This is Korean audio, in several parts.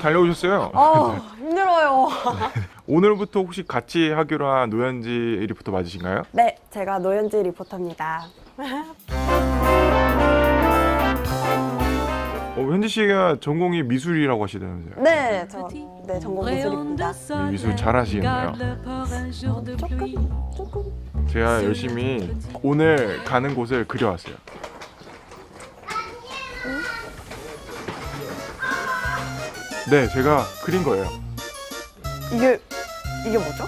달려오셨어요? 힘들어요. 오늘부터 혹시 같이 하기로 한 노현지 리포터 맞으신가요? 네, 제가 노현지 리포터입니다. 현지 씨가 전공이 미술이라고 하시다면서요? 네, 전공 미술입니다. 미술 잘하시겠네요. 조금. 제가 열심히 오늘 가는 곳을 그려왔어요. 네, 제가 그린 거예요. 이게 뭐죠?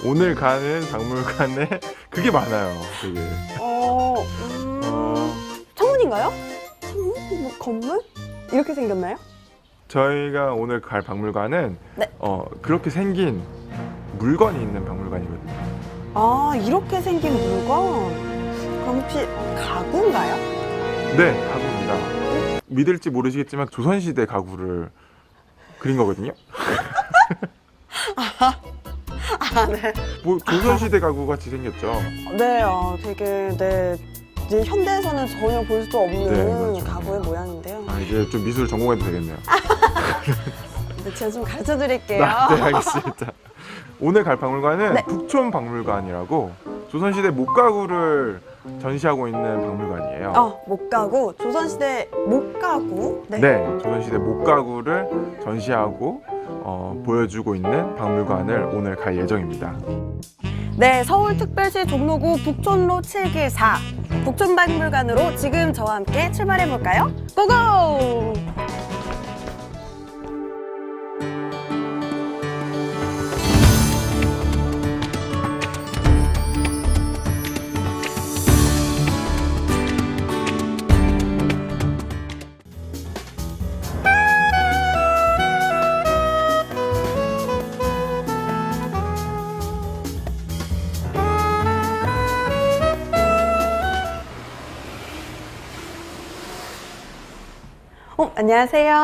오늘 가는 박물관에 그게 많아요, 되게. 창문인가요? 창문? 뭐 건물? 이렇게 생겼나요? 저희가 오늘 갈 박물관은 네. 그렇게 생긴 물건이 있는 박물관이거든요. 아, 이렇게 생긴 물건? 그럼 혹시 가구인가요? 네, 가구입니다. 믿을지 모르시겠지만 조선시대 가구를 그린 거거든요. 네. 뭐 조선시대 가구 같이 생겼죠. 네, 되게 이제 현대에서는 전혀 볼 수 없는 네, 맞죠. 가구의 모양인데요. 이제 좀 미술 전공해도 되겠네요. 네, 제가 좀 가르쳐 드릴게요. 네, 알겠습니다. 오늘 갈 박물관은 네. 북촌박물관이라고 조선시대 목가구를 전시하고 있는 박물관이에요. 목가구, 조선시대 목가구. 네, 조선시대 목가구를 전시하고 보여주고 있는 박물관을 오늘 갈 예정입니다. 네, 서울특별시 종로구 북촌로 7길 4 북촌박물관으로 지금 저와 함께 출발해 볼까요? 고고! 안녕하세요.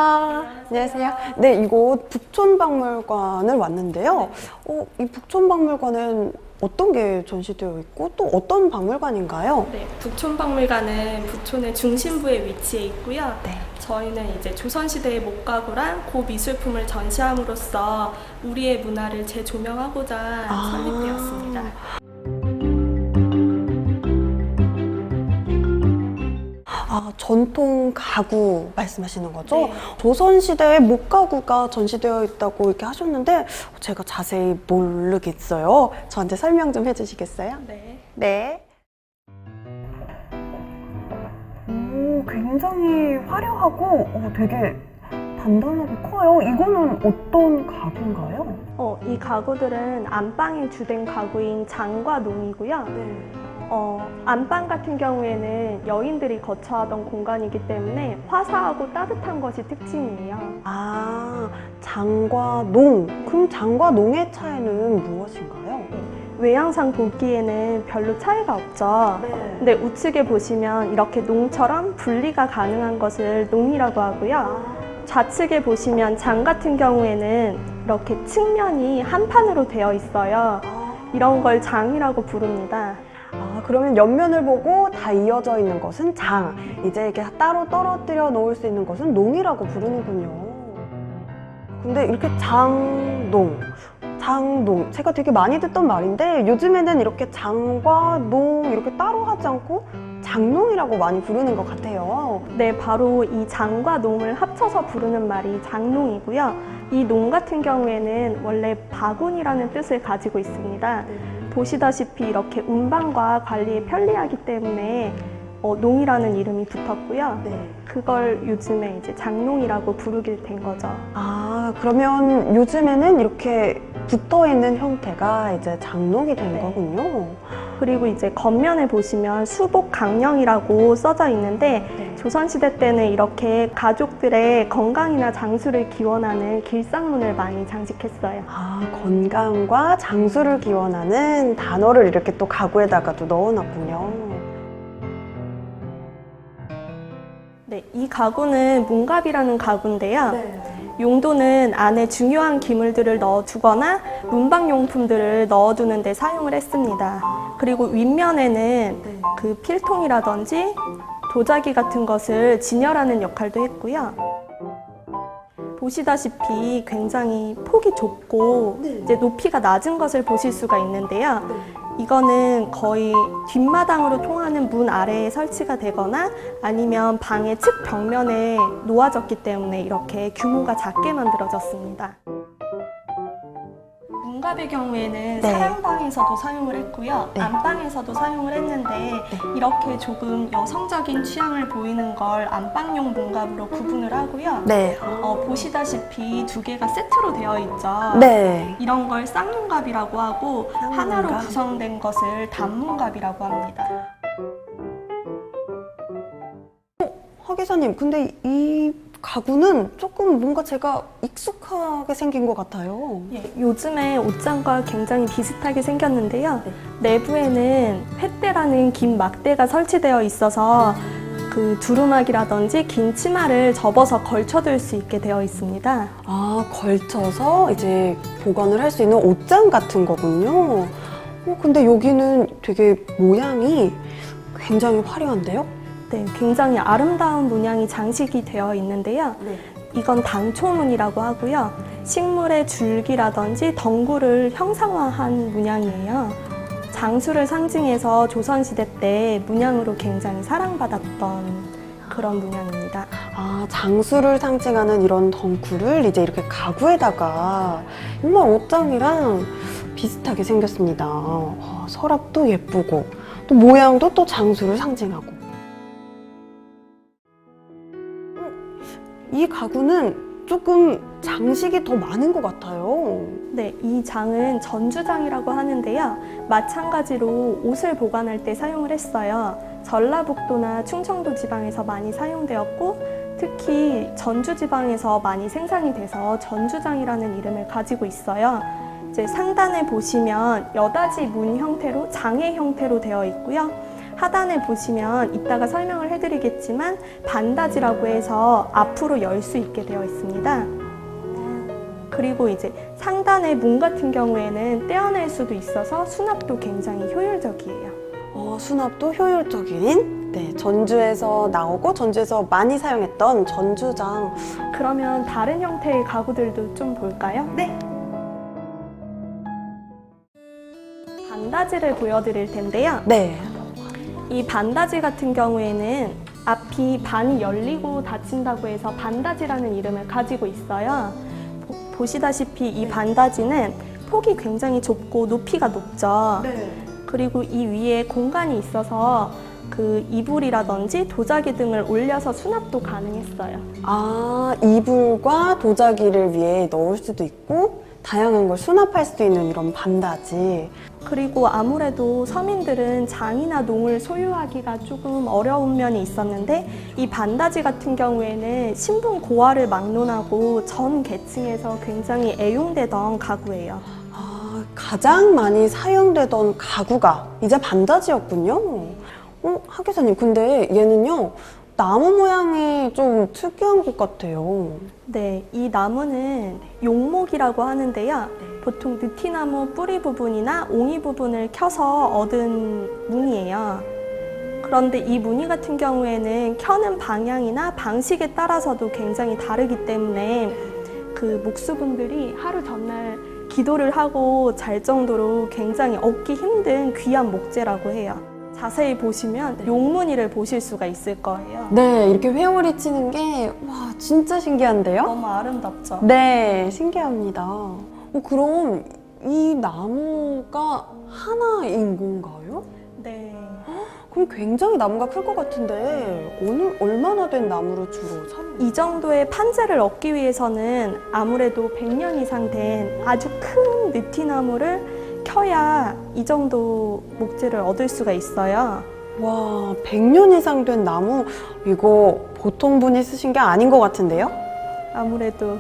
안녕하세요. 네, 이곳 북촌박물관을 왔는데요. 이 북촌박물관은 어떤 게 전시되어 있고 또 어떤 박물관인가요? 네, 북촌박물관은 북촌의 중심부에 위치해 있고요. 네. 저희는 이제 조선시대의 목가구랑 고미술품을 전시함으로써 우리의 문화를 재조명하고자 설립되었습니다. 전통 가구 말씀하시는 거죠? 네. 조선시대의 목가구가 전시되어 있다고 이렇게 하셨는데 제가 자세히 모르겠어요. 저한테 설명 좀 해주시겠어요? 네. 네. 굉장히 화려하고 되게 단단하고 커요. 이거는 어떤 가구인가요? 이 가구들은 안방의 주된 가구인 장과 농이고요. 네. 안방 같은 경우에는 여인들이 거처하던 공간이기 때문에 화사하고 따뜻한 것이 특징이에요. 장과 농. 그럼 장과 농의 차이는 무엇인가요? 외양상 보기에는 별로 차이가 없죠. 네. 근데 우측에 보시면 이렇게 농처럼 분리가 가능한 것을 농이라고 하고요. 좌측에 보시면 장 같은 경우에는 이렇게 측면이 한 판으로 되어 있어요. 이런 걸 장이라고 부릅니다. 그러면 옆면을 보고 다 이어져 있는 것은 장, 이제 이렇게 따로 떨어뜨려 놓을 수 있는 것은 농이라고 부르는군요. 근데 이렇게 장농, 제가 되게 많이 듣던 말인데 요즘에는 이렇게 장과 농 이렇게 따로 하지 않고 장농이라고 많이 부르는 것 같아요. 네, 바로 이 장과 농을 합쳐서 부르는 말이 장농이고요. 이 농 같은 경우에는 원래 바군이라는 뜻을 가지고 있습니다. 보시다시피 이렇게 운반과 관리에 편리하기 때문에 농이라는 이름이 붙었고요. 네. 그걸 요즘에 이제 장농이라고 부르게 된 거죠. 그러면 요즘에는 이렇게 붙어 있는 형태가 이제 장농이 된 네. 거군요. 그리고 이제 겉면에 보시면 수복 강령이라고 써져 있는데 네. 조선시대 때는 이렇게 가족들의 건강이나 장수를 기원하는 길상문을 많이 장식했어요. 건강과 장수를 기원하는 단어를 이렇게 또 가구에다가도 넣어놨군요. 네, 이 가구는 문갑이라는 가구인데요. 네. 용도는 안에 중요한 기물들을 넣어두거나 문방용품들을 넣어두는 데 사용을 했습니다. 그리고 윗면에는 그 필통이라든지 도자기 같은 것을 진열하는 역할도 했고요. 보시다시피 굉장히 폭이 좁고 네. 이제 높이가 낮은 것을 보실 수가 있는데요. 이거는 거의 뒷마당으로 통하는 문 아래에 설치가 되거나 아니면 방의 측 벽면에 놓아졌기 때문에 이렇게 규모가 작게 만들어졌습니다. 문갑의 경우에는 네. 사랑방에서도 사용을 했고요. 네. 안방에서도 사용을 했는데 이렇게 조금 여성적인 취향을 보이는 걸 안방용 문갑으로 구분을 하고요. 네. 보시다시피 두 개가 세트로 되어 있죠. 네. 이런 걸 쌍문갑이라고 하고 쌍문갑. 하나로 구성된 것을 단문갑이라고 합니다. 하 기사님, 근데 이 가구는 조금 뭔가 제가 익숙하게 생긴 것 같아요. 예, 요즘에 옷장과 굉장히 비슷하게 생겼는데요. 네. 내부에는 횃대라는 긴 막대가 설치되어 있어서 그 두루마기라든지 긴 치마를 접어서 걸쳐둘 수 있게 되어 있습니다. 아, 걸쳐서 이제 보관을 할 수 있는 옷장 같은 거군요. 근데 여기는 되게 모양이 굉장히 화려한데요? 네, 굉장히 아름다운 문양이 장식이 되어 있는데요. 네. 이건 당초문이라고 하고요. 식물의 줄기라든지 덩굴을 형상화한 문양이에요. 장수를 상징해서 조선시대 때 문양으로 굉장히 사랑받았던 그런 문양입니다. 아, 장수를 상징하는 이런 덩굴을 이제 이렇게 가구에다가 정말 옷장이랑 비슷하게 생겼습니다. 서랍도 예쁘고 또 모양도 또 장수를 상징하고. 이 가구는 조금 장식이 더 많은 것 같아요. 네, 이 장은 전주장이라고 하는데요. 마찬가지로 옷을 보관할 때 사용을 했어요. 전라북도나 충청도 지방에서 많이 사용되었고 특히 전주 지방에서 많이 생산이 돼서 전주장이라는 이름을 가지고 있어요. 이제 상단에 보시면 여닫이 문 형태로 장의 형태로 되어 있고요. 하단에 보시면 이따가 설명을 해드리겠지만 반닫이라고 해서 앞으로 열 수 있게 되어 있습니다. 그리고 이제 상단의 문 같은 경우에는 떼어낼 수도 있어서 수납도 굉장히 효율적이에요. 수납도 효율적인 전주에서 나오고 전주에서 많이 사용했던 전주장. 그러면 다른 형태의 가구들도 좀 볼까요? 네. 반닫이를 보여드릴 텐데요. 네. 이 반닫이 같은 경우에는 앞이 반이 열리고 닫힌다고 해서 반닫이라는 이름을 가지고 있어요. 보시다시피 이 반닫이는 폭이 굉장히 좁고 높이가 높죠. 네. 그리고 이 위에 공간이 있어서 그 이불이라든지 도자기 등을 올려서 수납도 가능했어요. 아, 이불과 도자기를 위해 넣을 수도 있고 다양한 걸 수납할 수 있는 이런 반닫이. 그리고 아무래도 서민들은 장이나 농을 소유하기가 조금 어려운 면이 있었는데 이 반닫이 같은 경우에는 신분 고하를 막론하고 전 계층에서 굉장히 애용되던 가구예요. 아, 가장 많이 사용되던 가구가 이제 반닫이였군요. 하 기사님, 근데 얘는요, 나무 모양이 좀 특이한 것 같아요. 네, 이 나무는 용목이라고 하는데요. 보통 느티나무 뿌리 부분이나 옹이 부분을 켜서 얻은 무늬예요. 그런데 이 무늬 같은 경우에는 켜는 방향이나 방식에 따라서도 굉장히 다르기 때문에 그 목수분들이 하루 전날 기도를 하고 잘 정도로 굉장히 얻기 힘든 귀한 목재라고 해요. 자세히 보시면 용무늬를 보실 수가 있을 거예요. 네, 이렇게 회오리 치는 게, 와, 진짜 신기한데요? 너무 아름답죠? 네, 신기합니다. 그럼 이 나무가 하나인 건가요? 네. 그럼 굉장히 나무가 클 것 같은데 오늘 얼마나 된 나무로 주로 사용해요? 이 정도의 판재를 얻기 위해서는 아무래도 100년 이상 된 아주 큰 느티나무를 켜야 이 정도 목재를 얻을 수가 있어요. 와, 100년 이상 된 나무, 이거 보통 분이 쓰신 게 아닌 것 같은데요? 아무래도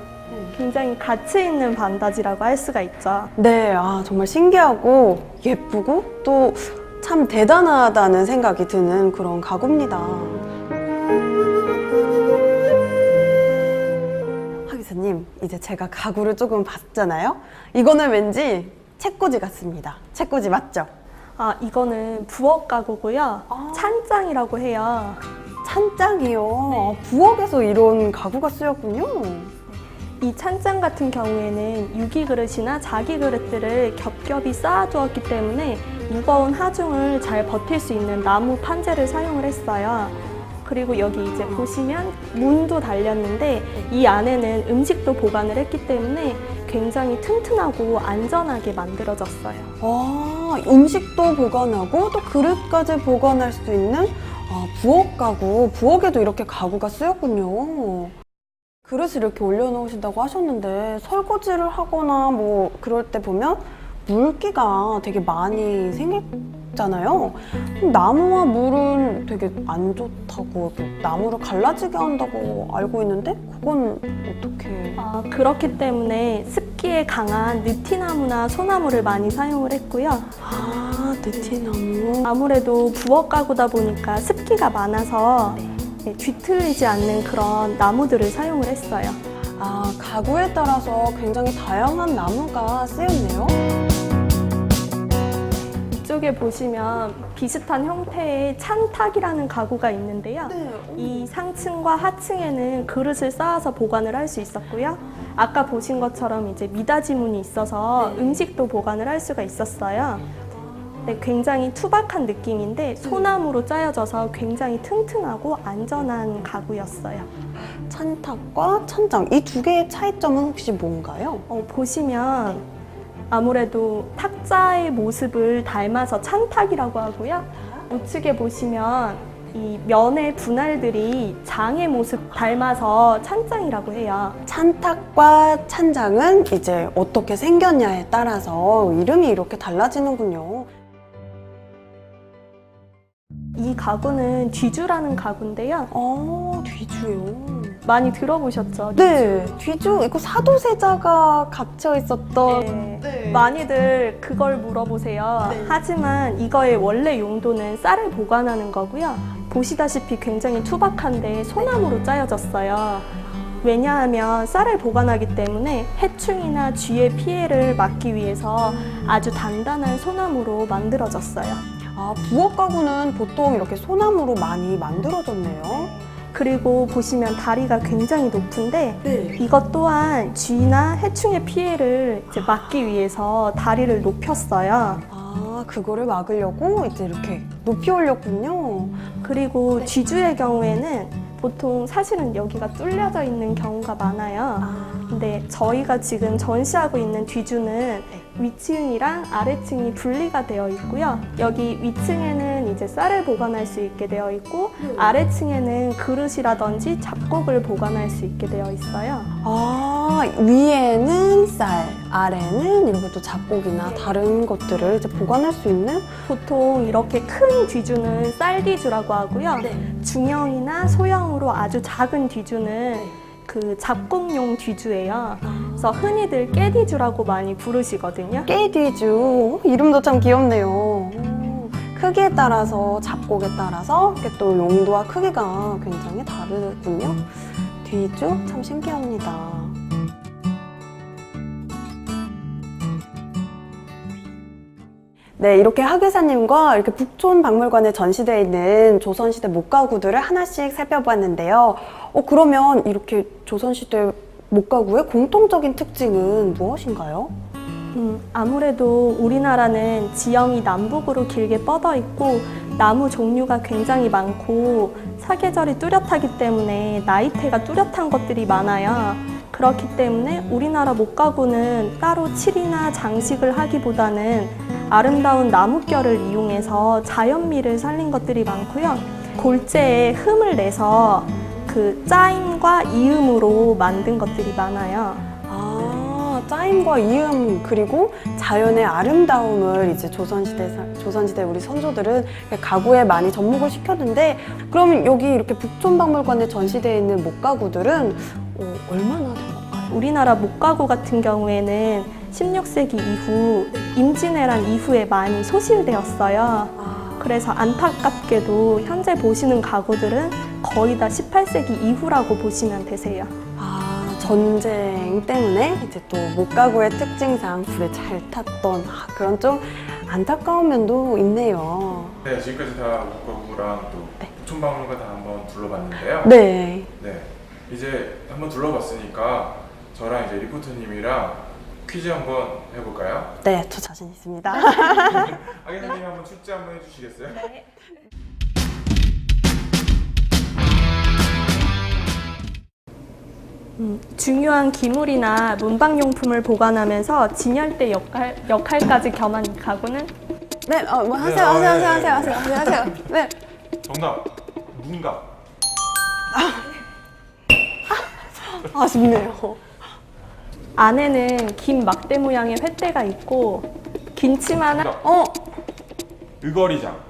굉장히 가치 있는 반닫이라고 할 수가 있죠. 네, 정말 신기하고 예쁘고 또 참 대단하다는 생각이 드는 그런 가구입니다. 하 기사님, 이제 제가 가구를 조금 봤잖아요? 이거는 왠지 책꽂이 같습니다. 책꽂이 맞죠? 이거는 부엌 가구고요. 찬장이라고 해요. 찬장이요. 네. 부엌에서 이런 가구가 쓰였군요. 이 찬장 같은 경우에는 유기 그릇이나 자기 그릇들을 겹겹이 쌓아두었기 때문에 무거운 하중을 잘 버틸 수 있는 나무 판재를 사용을 했어요. 그리고 여기 이제 보시면 문도 달렸는데 이 안에는 음식도 보관을 했기 때문에 굉장히 튼튼하고 안전하게 만들어졌어요. 음식도 보관하고 또 그릇까지 보관할 수 있는 부엌 가구, 부엌에도 이렇게 가구가 쓰였군요. 그릇을 이렇게 올려놓으신다고 하셨는데 설거지를 하거나 뭐 그럴 때 보면 물기가 되게 많이 생겼잖아요. 나무와 물은 되게 안 좋다고 이렇게 나무를 갈라지게 한다고 알고 있는데 그건 어떻게? 그렇기 때문에 습기에 강한 느티나무나 소나무를 많이 사용을 했고요. 느티나무. 아무래도 부엌 가구다 보니까 습기가 많아서 뒤틀리지 않는 그런 나무들을 사용을 했어요. 가구에 따라서 굉장히 다양한 나무가 쓰였네요. 이쪽에 보시면 비슷한 형태의 찬탁이라는 가구가 있는데요. 이 상층과 하층에는 그릇을 쌓아서 보관을 할 수 있었고요. 아까 보신 것처럼 이제 미닫이문이 있어서 음식도 보관을 할 수가 있었어요. 네, 굉장히 투박한 느낌인데 소나무로 짜여져서 굉장히 튼튼하고 안전한 가구였어요. 찬탁과 찬장, 이 두 개의 차이점은 혹시 뭔가요? 보시면 아무래도 탁자의 모습을 닮아서 찬탁이라고 하고요. 우측에 보시면 이 면의 분할들이 장의 모습 닮아서 찬장이라고 해요. 찬탁과 찬장은 이제 어떻게 생겼냐에 따라서 이름이 이렇게 달라지는군요. 이 가구는 뒤주라는 가구인데요. 뒤주요. 많이 들어보셨죠? 네, 뒤주. 이거 사도세자가 갇혀 있었던. 많이들 그걸 물어보세요. 하지만 이거의 원래 용도는 쌀을 보관하는 거고요. 보시다시피 굉장히 투박한데 소나무로 짜여졌어요. 왜냐하면 쌀을 보관하기 때문에 해충이나 쥐의 피해를 막기 위해서 아주 단단한 소나무로 만들어졌어요. 부엌 가구는 보통 이렇게 소나무로 많이 만들어졌네요. 그리고 보시면 다리가 굉장히 높은데 이것 또한 쥐나 해충의 피해를 이제 막기 위해서 다리를 높였어요. 그거를 막으려고 이제 이렇게 높이 올렸군요. 그리고 뒤주의 경우에는 보통 사실은 여기가 뚫려져 있는 경우가 많아요. 근데 저희가 지금 전시하고 있는 뒤주는 위층이랑 아래층이 분리가 되어 있고요. 여기 위층에는 이제 쌀을 보관할 수 있게 되어 있고 아래층에는 그릇이라든지 잡곡을 보관할 수 있게 되어 있어요. 위에는 쌀, 아래는 이런 것도 잡곡이나 다른 것들을 이제 보관할 수 있는? 보통 이렇게 큰 뒤주는 쌀 뒤주라고 하고요. 중형이나 소형으로 아주 작은 뒤주는 그 잡곡용 뒤주예요. 그래서 흔히들 깨뒤주라고 많이 부르시거든요. 깨뒤주. 이름도 참 귀엽네요. 크기에 따라서, 잡곡에 따라서 이렇게 또 용도와 크기가 굉장히 다르군요. 뒤주 참 신기합니다. 네, 이렇게 하교사님과 이렇게 북촌박물관에 전시되어 있는 조선시대 목가구들을 하나씩 살펴봤는데요. 그러면 이렇게 조선시대 목가구의 공통적인 특징은 무엇인가요? 아무래도 우리나라는 지형이 남북으로 길게 뻗어 있고 나무 종류가 굉장히 많고 사계절이 뚜렷하기 때문에 나이테가 뚜렷한 것들이 많아요. 그렇기 때문에 우리나라 목가구는 따로 칠이나 장식을 하기보다는 아름다운 나뭇결을 이용해서 자연미를 살린 것들이 많고요. 골재에 흠을 내서 그 짜임과 이음으로 만든 것들이 많아요. 짜임과 이음, 그리고 자연의 아름다움을 이제 조선시대 우리 선조들은 가구에 많이 접목을 시켰는데, 그럼 여기 이렇게 북촌박물관에 전시되어 있는 목가구들은 얼마나 된 건가요? 우리나라 목가구 같은 경우에는 16세기 이후 임진왜란 이후에 많이 소실되었어요. 그래서 안타깝게도 현재 보시는 가구들은 거의 다 18세기 이후라고 보시면 되세요. 전쟁 때문에 이제 또 목가구의 특징상 불에 잘 탔던 그런 좀 안타까운 면도 있네요. 네, 지금까지 다 목가구랑 또 북촌박물관 다 한번 둘러봤는데요. 네. 네, 이제 한번 둘러봤으니까 저랑 이제 리포터님이랑 퀴즈 한번 해볼까요? 네, 저 자신 있습니다. 하객님 한번 출제 한번 해주시겠어요? 네. 중요한 기물이나 문방용품을 보관하면서 진열대 역할까지 겸한 이 가구는 네, 뭐 하세요, 네, 하세요, 네, 하세요, 네. 하세요, 하세요, 하세요. 네. 정답! 문갑! 아쉽네요. 안에는 긴 막대 모양의 횃대가 있고 긴 치마나 정답! 의거리장!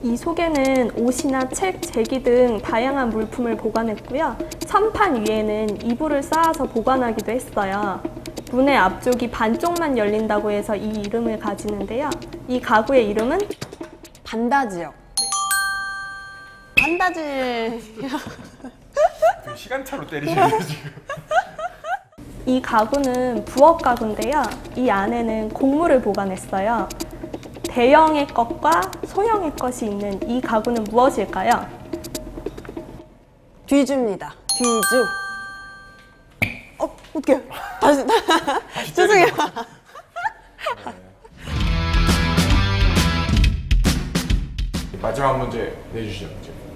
이 속에는 옷이나 책, 제기 등 다양한 물품을 보관했고요. 선판 위에는 이불을 쌓아서 보관하기도 했어요. 문의 앞쪽이 반쪽만 열린다고 해서 이 이름을 가지는데요. 이 가구의 이름은 반다지요. 반다지. 시간차로 때리시네요 지금. 이 가구는 부엌 가구인데요. 이 안에는 곡물을 보관했어요. 대형의 것과 소형의 것이 있는 이 가구는 무엇일까요? 뒤줍니다. 뒤주. 웃겨. 다시. 죄송해요. 마지막 문제 내주시죠.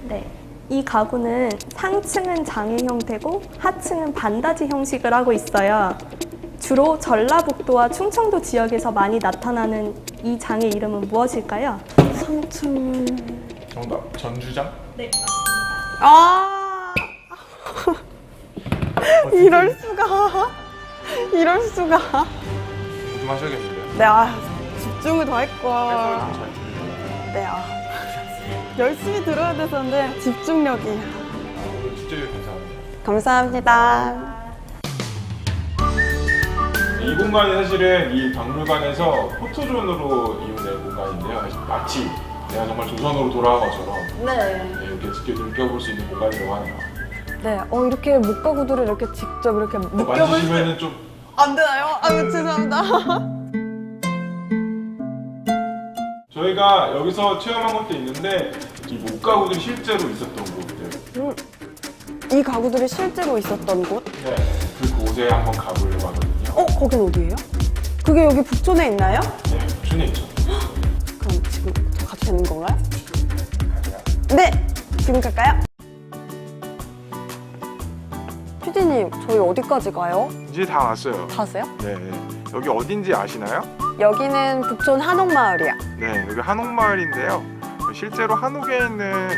네. 이 가구는 상층은 장의 형태고 하층은 반다지 형식을 하고 있어요. 주로 전라북도와 충청도 지역에서 많이 나타나는 이 장의 이름은 무엇일까요? 상층. 정답! 전주장? 네. 아. 이럴 수가. 이럴 수가. 좀 하셔야겠는데요? 네, 집중을 더 할 걸. 잘 들리죠? 네, 열심히 들어야 돼서인데 집중력이. 오늘 출제해 감사합니다. 감사합니다. 이 공간이 사실은 이 박물관에서 포토존으로 이용될 공간인데요. 마치 내가 정말 조선으로 돌아간 것처럼 네. 이렇게 직접 느껴볼 수 있는 공간이라고 하네요. 네, 이렇게 목가구들을 이렇게 직접 이렇게 느껴볼 수 만지시면은 좀 안 되나요? 아유, 죄송합니다. 저희가 여기서 체험한 것도 있는데 이 목가구들이 실제로 있었던 곳들, 이 가구들이 실제로 있었던 곳? 네, 그 곳에 한번 가보려고 하거든요. 거긴 어디예요? 그게 여기 북촌에 있나요? 네, 춘에 있죠. 그럼 지금 저 가도 되는 건가요? 네! 지금 갈까요? PD님, 저희 어디까지 가요? 이제 다 왔어요. 가세요? 네, 여기 어딘지 아시나요? 여기는 북촌 한옥마을이야. 네, 여기 한옥마을인데요. 실제로 한옥에 있는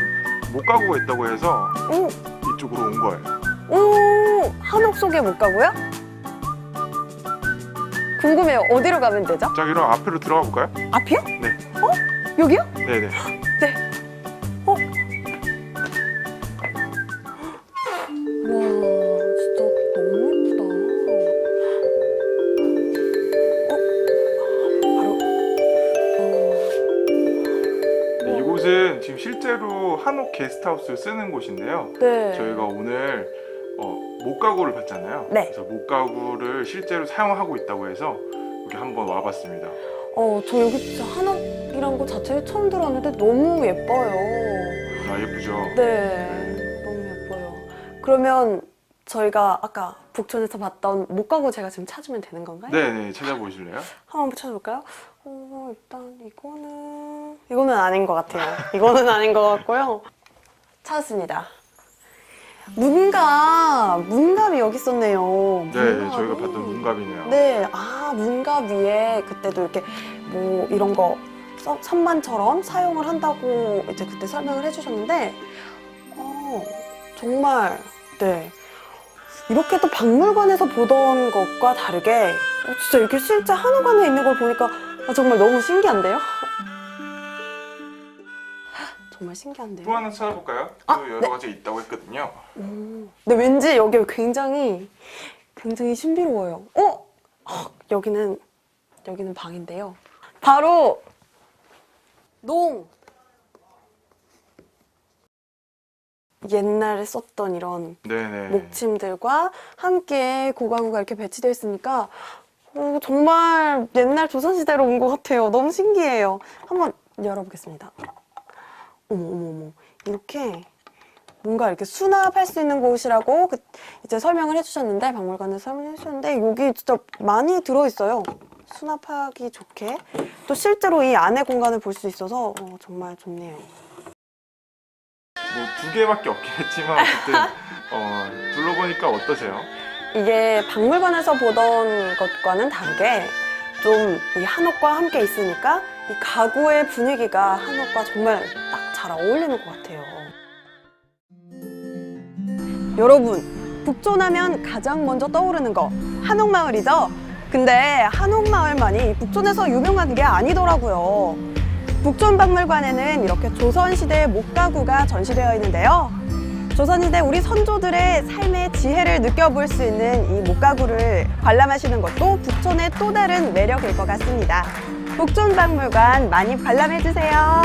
목가구가 있다고 해서 오! 이쪽으로 온 거예요. 오! 한옥 속에 못 가고요? 궁금해요. 어디로 가면 되죠? 자, 그럼 앞으로 들어가 볼까요? 앞이요? 네. 여기요? 네네. 네. 와, 진짜 너무 예쁘다. 네, 이곳은 지금 실제로 한옥 게스트하우스를 쓰는 곳인데요. 네. 저희가 오늘 목가구를 봤잖아요. 네. 그래서 목가구를 실제로 사용하고 있다고 해서 여기 한번 와봤습니다. 저 여기 진짜 한옥이란 거 자체를 처음 들었는데 너무 예뻐요. 아, 예쁘죠? 네, 너무 예뻐요. 그러면 저희가 아까 북촌에서 봤던 목가구 제가 지금 찾으면 되는 건가요? 네네, 찾아보실래요? 한번 찾아볼까요? 일단 이거는 아닌 것 같아요. 이거는 아닌 것 같고요. 찾았습니다. 문갑이 여기 있었네요. 네, 문갑이. 저희가 봤던 문갑이네요. 네, 문갑 위에 그때도 이렇게 뭐 이런 거 선반처럼 사용을 한다고 이제 그때 설명을 해주셨는데, 정말 네 이렇게 또 박물관에서 보던 것과 다르게 진짜 이렇게 실제 한옥 안에 있는 걸 보니까 정말 너무 신기한데요? 정말 신기한데요? 또 하나 찾아볼까요? 아, 또 여러 네. 가지 있다고 했거든요. 근데 왠지 여기 굉장히 신비로워요. 여기는 방인데요. 바로 옛날에 썼던 이런 네네. 목침들과 함께 고가구가 이렇게 배치되어 있으니까 정말 옛날 조선시대로 온 것 같아요. 너무 신기해요. 한번 열어보겠습니다. 어머. 이렇게 뭔가 이렇게 수납할 수 있는 곳이라고 이제 설명을 해주셨는데, 박물관에서 설명해 주셨는데, 여기 진짜 많이 들어있어요. 수납하기 좋게. 또 실제로 이 안의 공간을 볼 수 있어서 정말 좋네요. 뭐 2개밖에 없긴 했지만 어쨌든 둘러보니까 어떠세요? 이게 박물관에서 보던 것과는 다르게 좀 이 한옥과 함께 있으니까 이 가구의 분위기가 한옥과 정말 딱 잘 어울리는 것 같아요. 여러분, 북촌하면 가장 먼저 떠오르는 거 한옥마을이죠? 근데 한옥마을만이 북촌에서 유명한 게 아니더라고요. 북촌박물관에는 이렇게 조선시대의 목가구가 전시되어 있는데요. 조선시대 우리 선조들의 삶의 지혜를 느껴볼 수 있는 이 목가구를 관람하시는 것도 북촌의 또 다른 매력일 것 같습니다. 북촌박물관 많이 관람해주세요.